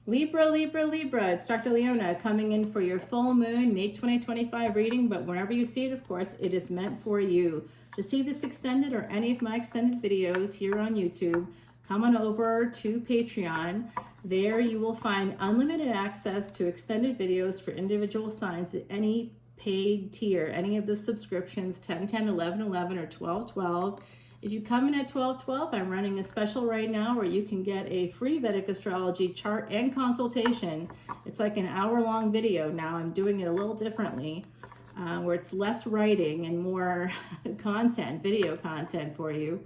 Libra, Libra, Libra. It's Dr. Leona coming in for your full moon, May 2025 reading. But whenever you see it, of course, it is meant for you. To see this extended or any of my extended videos here on YouTube, come on over to Patreon. There you will find unlimited access to extended videos for individual signs at any paid tier, any of the subscriptions, 10, 10, 11, 11, or 12, 12. If you come in at 1212, I'm running a special right now where you can get a free Vedic Astrology chart and consultation. It's like an hour-long video now. I'm doing it a little differently, where it's less writing and more content, video content for you.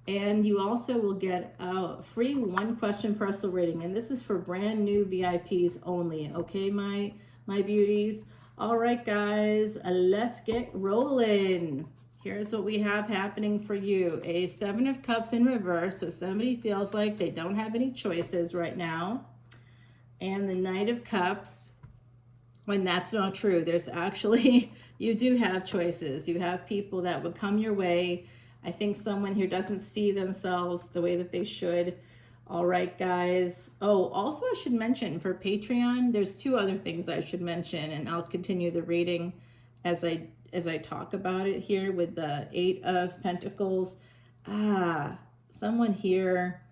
And you also will get a free one-question personal reading. And this is for brand new VIPs only. Okay, my beauties? All right, guys, let's get rolling. Here's what we have happening for you. A 7 of Cups in reverse. So somebody feels like they don't have any choices right now. And the Knight of Cups, when that's not true. There's actually, you do have choices. You have people that would come your way. I think someone here doesn't see themselves the way that they should. All right, guys. Oh, also I should mention for Patreon, there's two other things I should mention, and I'll continue the reading as I talk about it here with the 8 of Pentacles. Someone here,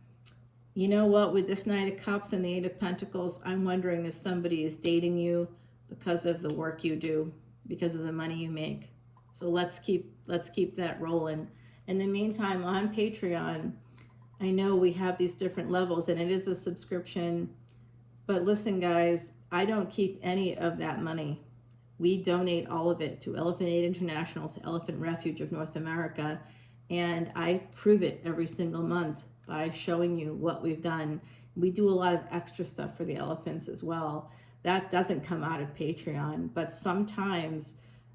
you know what, with this Knight of Cups and the 8 of Pentacles, I'm wondering if somebody is dating you because of the work you do, because of the money you make. So let's keep that rolling. In the meantime, on Patreon, I know we have these different levels and it is a subscription, but listen, guys, I don't keep any of that money. We donate all of it to Elephant Aid International's Elephant Refuge of North America, and I prove it every single month by showing you what we've done. We do a lot of extra stuff for the elephants as well. That doesn't come out of Patreon, but sometimes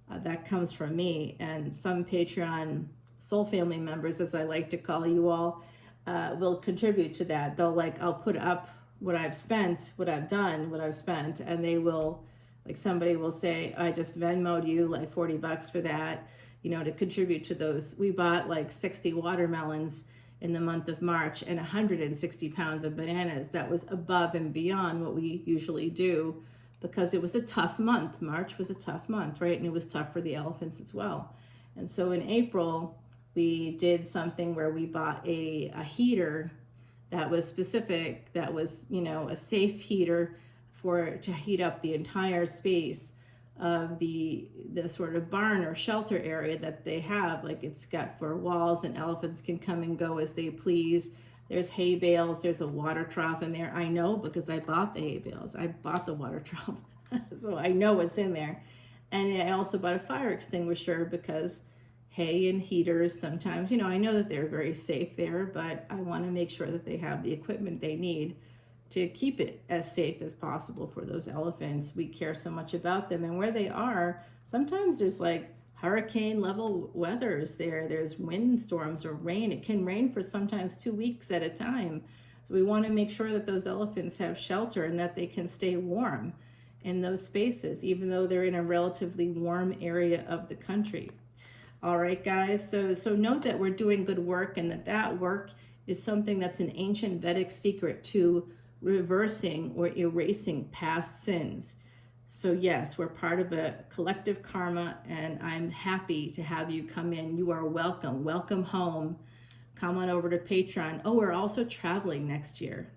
that comes from me, and some Patreon soul family members, as I like to call you all, will contribute to that. They'll I'll put up what I've spent, what I've done, what I've spent, and they will, somebody will say, I just Venmo'd you like $40 for that, to contribute to those. We bought 60 watermelons in the month of March and 160 pounds of bananas. That was above and beyond what we usually do because it was a tough month. March was a tough month, right? And it was tough for the elephants as well. And so in April, we did something where we bought a heater that was specific, that was, a safe heater to heat up the entire space of the sort of barn or shelter area that they have. It's got 4 walls and elephants can come and go as they please. There's hay bales, there's a water trough in there. I know because I bought the hay bales. I bought the water trough, so I know what's in there. And I also bought a fire extinguisher because hay and heaters sometimes, I know that they're very safe there, but I want to make sure that they have the equipment they need to keep it as safe as possible for those elephants. We care so much about them, and where they are, sometimes there's hurricane level weathers there. There's windstorms or rain. It can rain for sometimes 2 weeks at a time. So we want to make sure that those elephants have shelter and that they can stay warm in those spaces, even though they're in a relatively warm area of the country. All right, guys, so note that we're doing good work, and that work is something that's an ancient Vedic secret to reversing or erasing past sins. So yes, we're part of a collective karma, and I'm happy to have you come in. You are welcome. Welcome home. Come on over to Patreon. Oh, we're also traveling next year.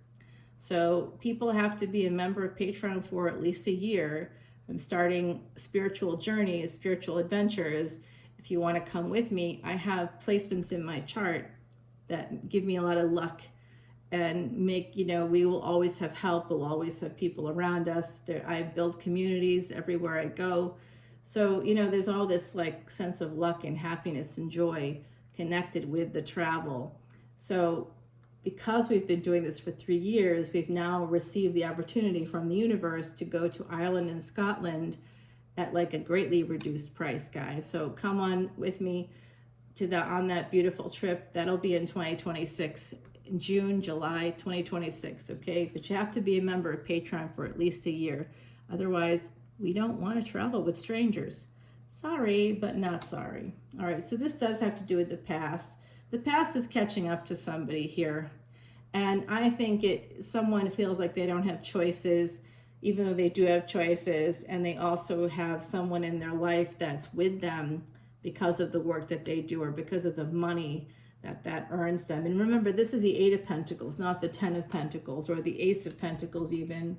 So people have to be a member of Patreon for at least a year. I'm starting spiritual journeys, spiritual adventures. If you want to come with me, I have placements in my chart that give me a lot of luck and make, we will always have help. We'll always have people around us. I build communities everywhere I go. So, there's all this sense of luck and happiness and joy connected with the travel. So because we've been doing this for 3 years, we've now received the opportunity from the universe to go to Ireland and Scotland at a greatly reduced price, guys. So come on with me on that beautiful trip. That'll be in 2026, in June, July 2026, okay? But you have to be a member of Patreon for at least a year. Otherwise, we don't want to travel with strangers. Sorry, but not sorry. All right, so this does have to do with the past. The past is catching up to somebody here. And I think someone feels like they don't have choices, even though they do have choices, and they also have someone in their life that's with them because of the work that they do or because of the money that earns them. And remember, this is the Eight of Pentacles, not the Ten of Pentacles or the Ace of Pentacles even.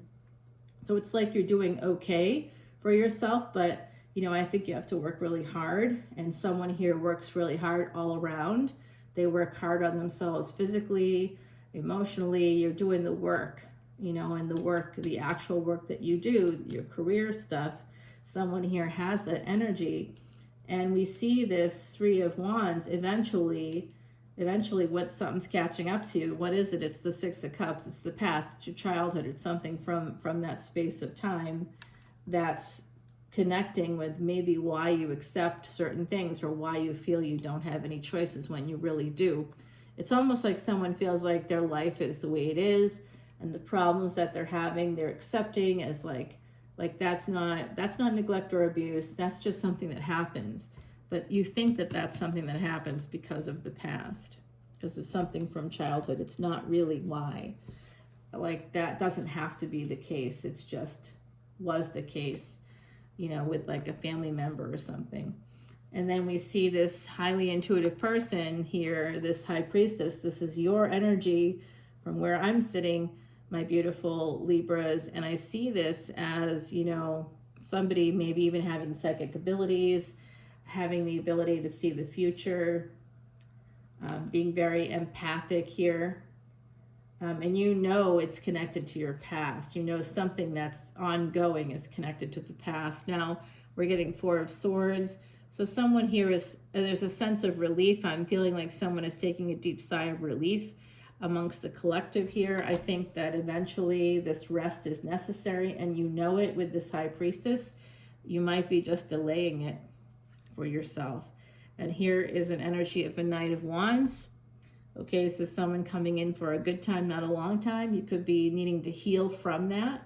So it's like you're doing okay for yourself, but I think you have to work really hard, and someone here works really hard all around. They work hard on themselves physically, emotionally. You're doing the work, and the work, the actual work that you do, your career stuff. Someone here has that energy, and we see this Three of Wands eventually what something's catching up to. What is it? It's the Six of Cups. It's the past. It's your childhood. It's something from that space of time that's connecting with maybe why you accept certain things or why you feel you don't have any choices when you really do. It's almost like someone feels like their life is the way it is, and the problems that they're having, they're accepting as like that's not neglect or abuse. That's just something that happens. But you think that that's something that happens because of the past, because of something from childhood. It's not really why. Like, that doesn't have to be the case. It's just was the case, with like a family member or something. And then we see this highly intuitive person here, this High Priestess. This is your energy from where I'm sitting, my beautiful Libras. And I see this as, somebody maybe even having psychic abilities, having the ability to see the future, being very empathic here. And it's connected to your past. Something that's ongoing is connected to the past. Now we're getting Four of Swords. So someone here there's a sense of relief. I'm feeling like someone is taking a deep sigh of relief amongst the collective here. I think that eventually this rest is necessary, and it with this High Priestess. You might be just delaying it for yourself. And here is an energy of a Knight of Wands. Okay, so someone coming in for a good time, not a long time. You could be needing to heal from that.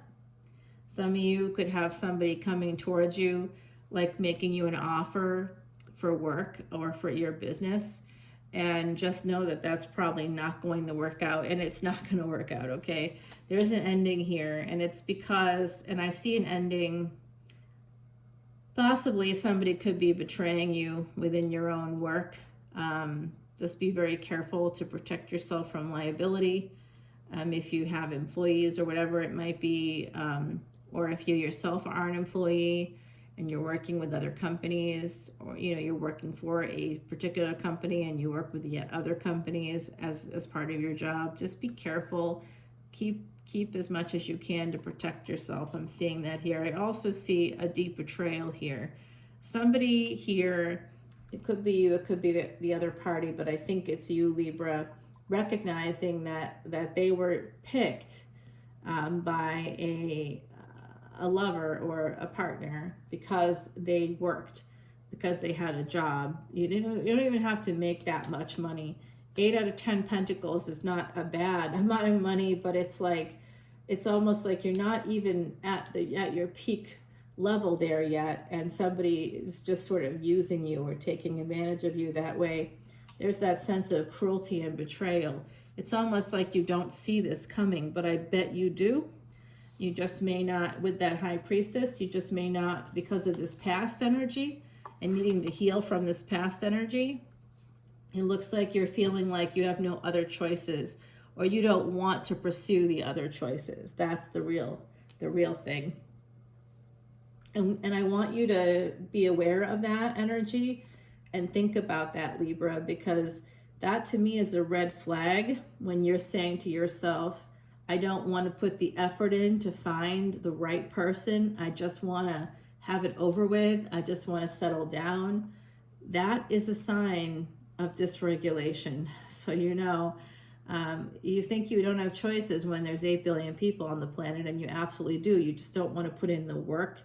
Some of you could have somebody coming towards you, like making you an offer for work or for your business. And just know that that's probably not going to work out, and it's not going to work out, okay? There's an ending here, and it's because, and I see an ending, possibly somebody could be betraying you within your own work. Just be very careful to protect yourself from liability. If you have employees or whatever it might be, or if you yourself are an employee and you're working with other companies, or you're working for a particular company and you work with yet other companies as part of your job, just be careful. Keep as much as you can to protect yourself. I'm seeing that here. I also see a deep betrayal here. Somebody here, it could be you, it could be the other party, but I think it's you, Libra, recognizing that they were picked by a lover or a partner because they worked, because they had a job. You don't even have to make that much money. 8 out of 10 Pentacles is not a bad amount of money, but it's almost like you're not even at your peak level there yet, and somebody is just sort of using you or taking advantage of you that way. There's that sense of cruelty and betrayal. It's almost like you don't see this coming, but I bet you do. You just may not, with that High Priestess, you just may not, because of this past energy and needing to heal from this past energy. It looks like you're feeling like you have no other choices, or you don't want to pursue the other choices. That's the real thing. And I want you to be aware of that energy and think about that, Libra, because that to me is a red flag when you're saying to yourself, I don't want to put the effort in to find the right person. I just want to have it over with. I just want to settle down. That is a sign of dysregulation. So you think you don't have choices when there's 8 billion people on the planet, and you absolutely do. You just don't want to put in the work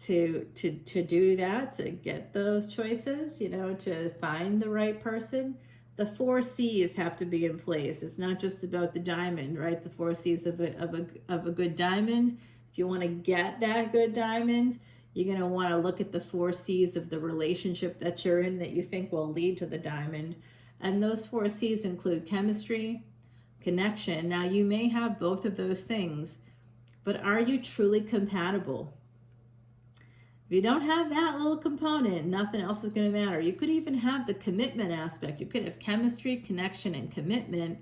to do that, to get those choices, to find the right person. The 4 C's have to be in place. It's not just about the diamond, right? The 4 C's of a good diamond. If you want to get that good diamond, you're going to want to look at the 4 C's of the relationship that you're in that you think will lead to the diamond. And those 4 C's include chemistry, connection. Now, you may have both of those things, but are you truly compatible? If you don't have that little component, nothing else is going to matter. You could even have the commitment aspect. You could have chemistry, connection, and commitment.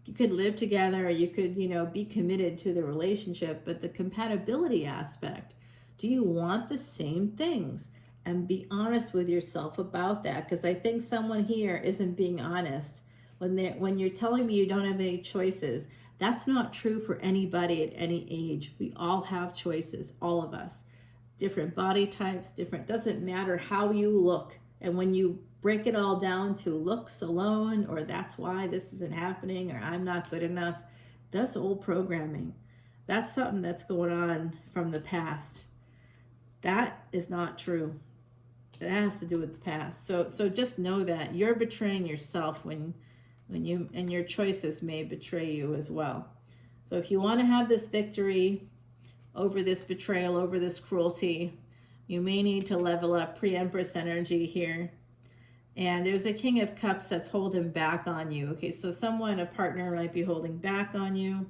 You could live together, or you could, be committed to the relationship, but the compatibility aspect, do you want the same things? And be honest with yourself about that, because I think someone here isn't being honest. When you're telling me you don't have any choices, that's not true for anybody at any age. We all have choices, all of us. Different body types, doesn't matter how you look. And when you break it all down to looks alone, or that's why this isn't happening, or I'm not good enough, that's old programming. That's something that's going on from the past. That is not true. It has to do with the past. So just know that you're betraying yourself when you, and your choices may betray you as well. So if you want to have this victory over this betrayal, over this cruelty, you may need to level up pre-Empress energy here. And there's a King of Cups that's holding back on you. Okay, so someone, a partner, might be holding back on you.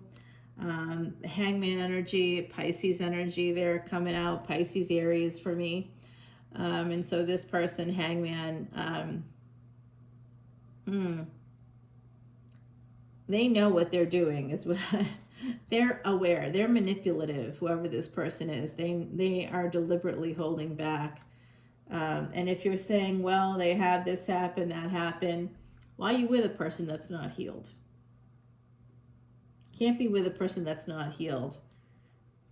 Hangman energy, Pisces energy, they're coming out. Pisces, Aries for me. And so this person, Hangman, they know what they're doing, is what they're aware, they're manipulative, whoever this person is. They are deliberately holding back. And if you're saying, well, they had this happen, that happened, why are you with a person that's not healed? Can't be with a person that's not healed.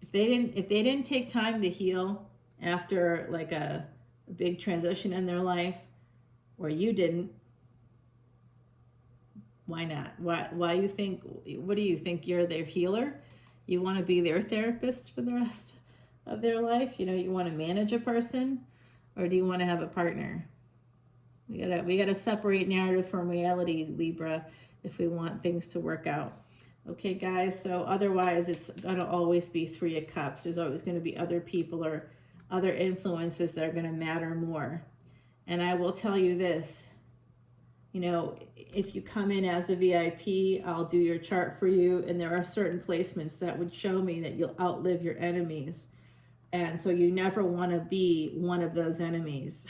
If they didn't take time to heal after like a big transition in their life, or you didn't, why not? Why you think, what do you think, you're their healer? You want to be their therapist for the rest of their life? You want to manage a person, or do you want to have a partner? We gotta separate narrative from reality, Libra, if we want things to work out. Okay, guys, so otherwise it's gonna always be Three of Cups. There's always gonna be other people or other influences that are gonna matter more. And I will tell you this, if you come in as a VIP, I'll do your chart for you, and there are certain placements that would show me that you'll outlive your enemies. And so you never want to be one of those enemies.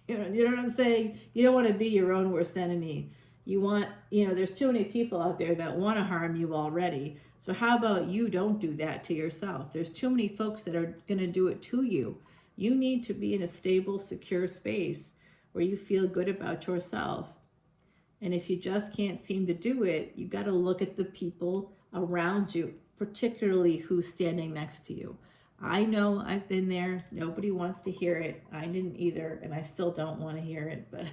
You know what I'm saying? You don't want to be your own worst enemy. You want, there's too many people out there that want to harm you already. So how about you don't do that to yourself? There's too many folks that are going to do it to you. You need to be in a stable, secure space where you feel good about yourself. And if you just can't seem to do it, you got to look at the people around you, particularly who's standing next to you. I know, I've been there. Nobody wants to hear it. I didn't either, and I still don't want to hear it. But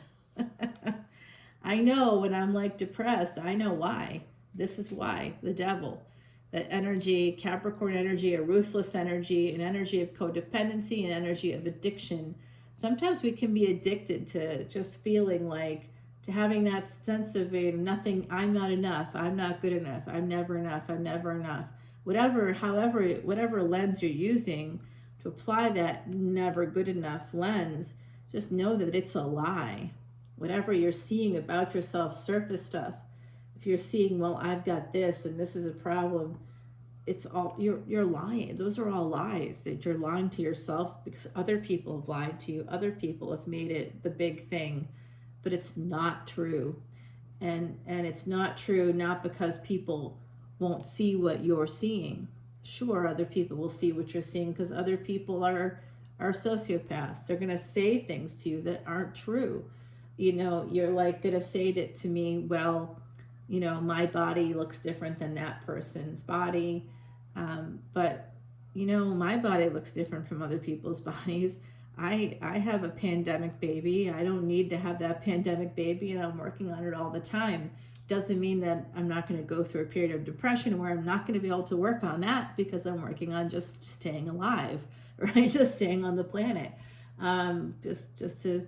I know when I'm like depressed, I know why. This is why. The devil. That energy, Capricorn energy, a ruthless energy, an energy of codependency, an energy of addiction. Sometimes we can be addicted to just feeling like, to having that sense of nothing, I'm not enough, I'm not good enough, I'm never enough, I'm never enough. Whatever lens you're using to apply that never good enough lens, just know that it's a lie. Whatever you're seeing about yourself, surface stuff, if you're seeing, well, I've got this and this is a problem, it's all, you're lying. Those are all lies. That you're lying to yourself because other people have lied to you. Other people have made it the big thing. But it's not true. And it's not true not because people won't see what you're seeing. Sure, other people will see what you're seeing because other people are sociopaths. They're going to say things to you that aren't true. You're like going to say that to me, well, my body looks different than that person's body. But my body looks different from other people's bodies. I have a pandemic baby. I don't need to have that pandemic baby, and I'm working on it all the time. Doesn't mean that I'm not going to go through a period of depression where I'm not going to be able to work on that because I'm working on just staying alive, right? Just staying on the planet. Just to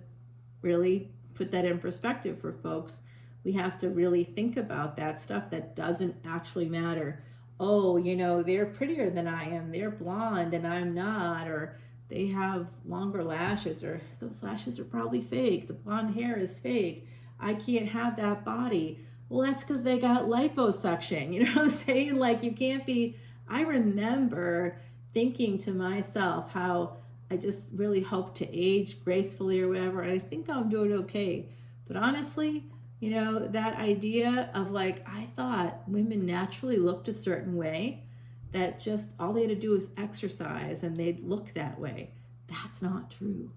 really put that in perspective for folks, we have to really think about that stuff that doesn't actually matter. Oh, they're prettier than I am. They're blonde and I'm not, or they have longer lashes, or those lashes are probably fake. The blonde hair is fake. I can't have that body. Well, that's because they got liposuction. You know what I'm saying? Like, you can't be. I remember thinking to myself how I just really hope to age gracefully or whatever. And I think I'm doing okay. But honestly, you know, that idea of like, I thought women naturally looked a certain way, that just all they had to do was exercise and they'd look that way. That's not true.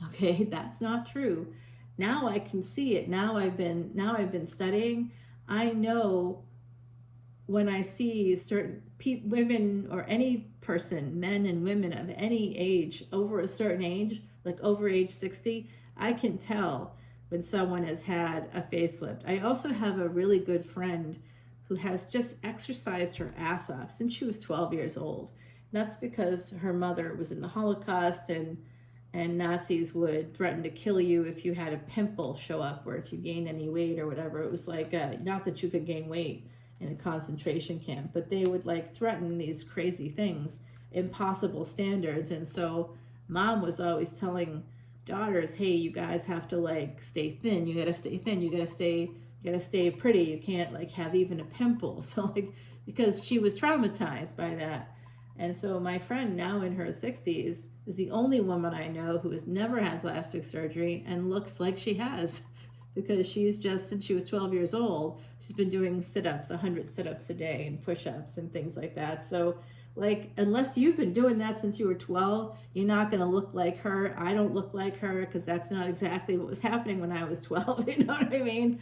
Okay, that's not true. Now I can see it. Now I've been studying. I know when I see certain women or any person, men and women of any age, over a certain age, like over age 60, I can tell when someone has had a facelift. I also have a really good friend who has just exercised her ass off since she was 12 years old. That's because her mother was in the Holocaust, and Nazis would threaten to kill you if you had a pimple show up or if you gained any weight or whatever. It was like, not that you could gain weight in a concentration camp, but they would like threaten these crazy things, impossible standards. And so mom was always telling daughters, hey, you guys have to like stay thin. You got to stay thin. You got to stay pretty. You can't like have even a pimple. So like, because she was traumatized by that. And so my friend, now in her 60s, is the only woman I know who has never had plastic surgery and looks like she has, because she's just, since she was 12 years old, she's been doing sit-ups, 100 sit-ups a day and push-ups and things like that. So like, unless you've been doing that since you were 12, you're not going to look like her. I don't look like her because that's not exactly what was happening when I was 12. You know what I mean?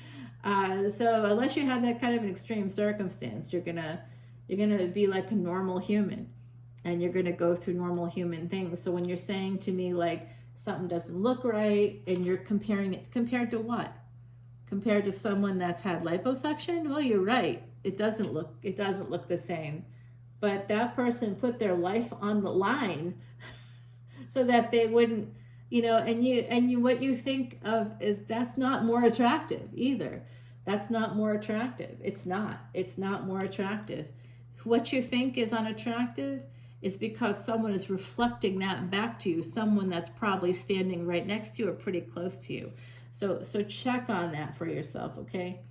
So unless you had that kind of an extreme circumstance, you're gonna be like a normal human. And you're going to go through normal human things. So when you're saying to me like something doesn't look right, and you're comparing it, compared to what? Compared to someone that's had liposuction? Well, you're right. It doesn't look the same. But that person put their life on the line so that they wouldn't, you know, and you what you think of is, that's not more attractive either. That's not more attractive. It's not more attractive. What you think is unattractive is because someone is reflecting that back to you, someone that's probably standing right next to you or pretty close to you. So check on that for yourself, okay?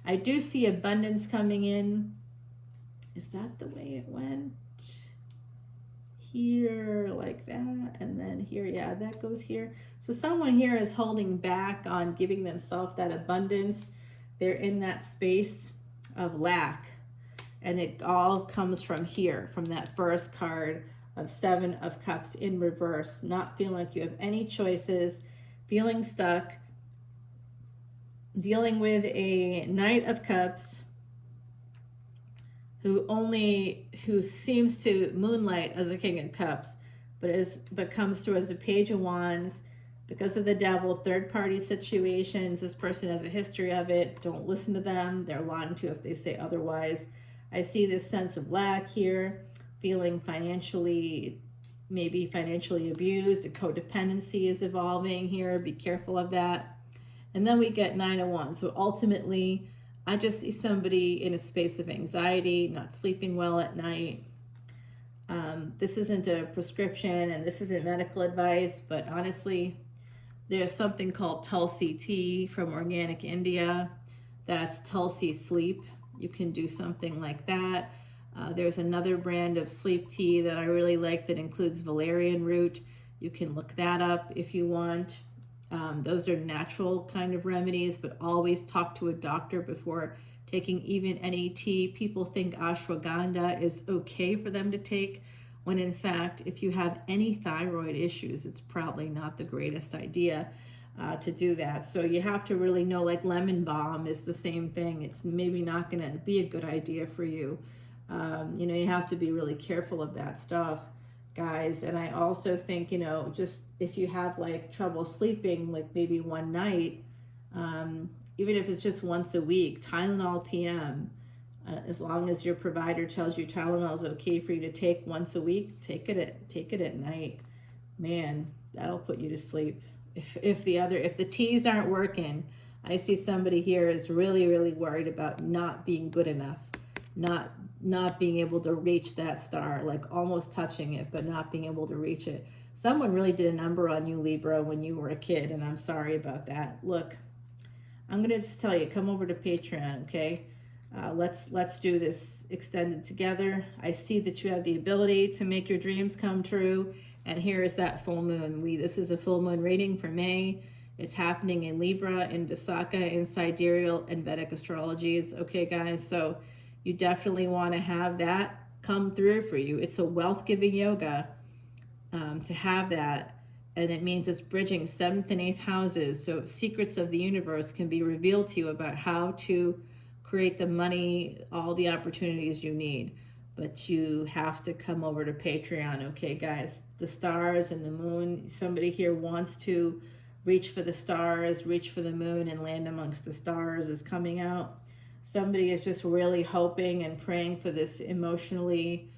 I do see abundance coming in. Is that the way it went? Here, like that, and then here, yeah, that goes here. So someone here is holding back on giving themselves that abundance. They're in that space of lack. And it all comes from here, from that first card of 7 of Cups in reverse, not feeling like you have any choices, feeling stuck, dealing with a Knight of Cups who seems to moonlight as a King of Cups, but comes through as a Page of Wands because of the Devil, third-party situations. This person has a history of it. Don't listen to them. They're lying to you if they say otherwise. I see this sense of lack here, feeling maybe financially abused. A codependency is evolving here. Be careful of that. And then we get 9 of Wands. So ultimately, I just see somebody in a space of anxiety, not sleeping well at night. This isn't a prescription and this isn't medical advice, but honestly, there's something called Tulsi tea from organic India. That's Tulsi sleep. You can do something like that. There's another brand of sleep tea that I really like that includes valerian root. You can look that up if you want. Those are natural kind of remedies, but always talk to a doctor before taking even any tea. People think ashwagandha is okay for them to take, when in fact, if you have any thyroid issues, it's probably not the greatest idea to do that. So you have to really know, like lemon balm is the same thing. It's maybe not going to be a good idea for you. You know, you have to be really careful of that stuff, guys. And I also think, you know, just if you have like trouble sleeping, like maybe one night, even if it's just once a week, Tylenol PM, as long as your provider tells you Tylenol is okay for you to take once a week, take it at night. Man, that'll put you to sleep. If the teas aren't working, I see somebody here is really, really worried about not being good enough, not being able to reach that star, like almost touching it, but not being able to reach it. Someone really did a number on you, Libra, when you were a kid, and I'm sorry about that. Look, I'm going to just tell you, come over to Patreon, okay? Let's do this extended together. I see that you have the ability to make your dreams come true. And here is that full moon. This is a full moon reading for May. It's happening in Libra, in Visakha, in sidereal, and Vedic astrologies. Okay, guys, so you definitely want to have that come through for you. It's a wealth-giving yoga to have that. And it means it's bridging 7th and 8th houses. So secrets of the universe can be revealed to you about how to create the money, all the opportunities you need. But you have to come over to Patreon, okay, guys? The stars and the moon. Somebody here wants to reach for the stars, reach for the moon, and land amongst the stars is coming out. Somebody is just really hoping and praying for this emotionally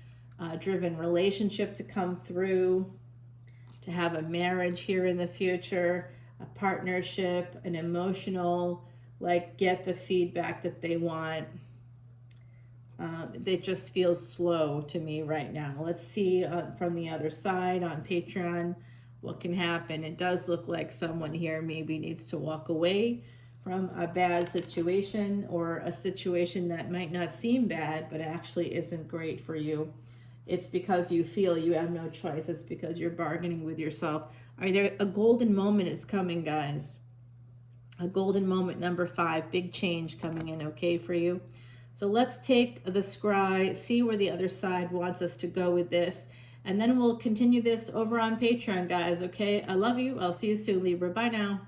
driven relationship to come through, to have a marriage here in the future, a partnership, an emotional, like, get the feedback that they want. It just feels slow to me right now. Let's see from the other side on Patreon what can happen. It does look like someone here maybe needs to walk away from a bad situation, or a situation that might not seem bad but actually isn't great for you. It's because you feel you have no choice. It's because you're bargaining with yourself. A golden moment is coming, guys. A golden moment, number 5, big change coming in, okay, for you. So let's take the scry, see where the other side wants us to go with this, and then we'll continue this over on Patreon, guys, okay? I love you. I'll see you soon, Libra. Bye now.